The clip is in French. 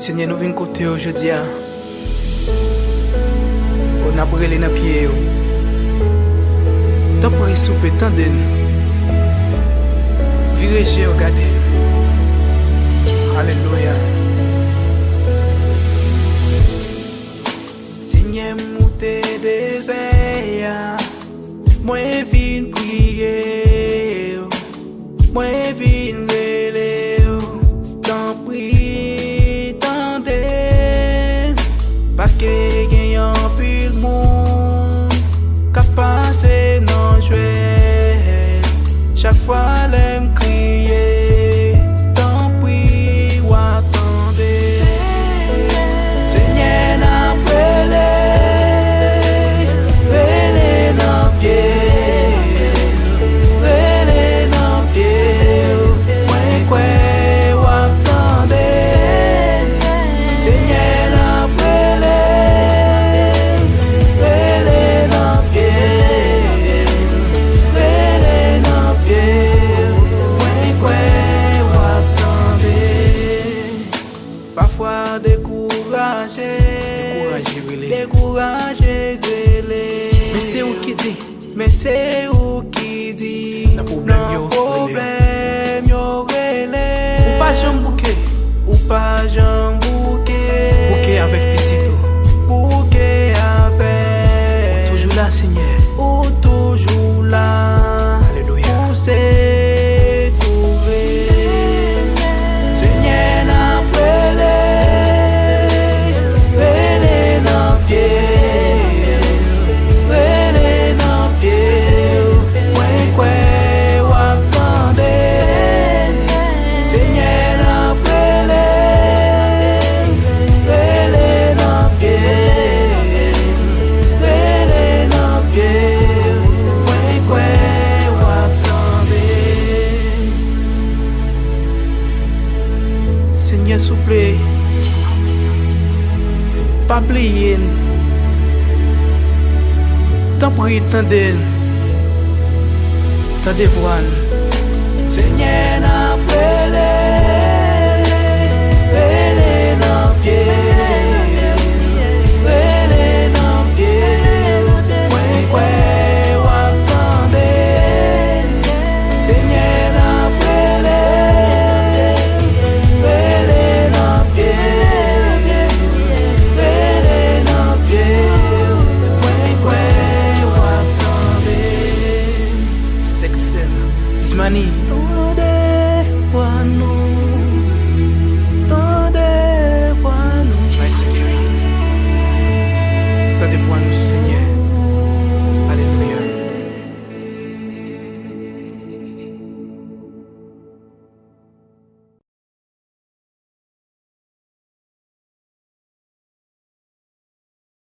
Seigneur, nous venons côté aujourd'hui. On a brûlé dans pied. Tant pour y souper, tant de virer, regarder. Alléluia. Seigneur, monter désert. Moi, viens prier. Moi, viens rêver. Tant prie, tendez. Parce que gagnant plus le monde. Capable de non jouer. Chaque fois, l'aime crier. Tant prie ou attendez. Seigneur, n'a brûlé. Brûlé dans pied. Parfois découragé, mais c'est où qui dit, le problème yo relé, ou pas jambouqué, bouquet avec petit tout, bouquet avec, ou toujours là Seigneur, ou toujours là, alléluia, où c'est trouvé, Seigneur n'a brûlé. Seigneur, s'il vous plaît, pas oublier, tant prie, tant d'aide, tant de voile. Seigneur, n'a brûlé, brûlé dans pied, brûlé dans pied, ouais, ou attendez, Seigneur, n'a brûlé. Ismani.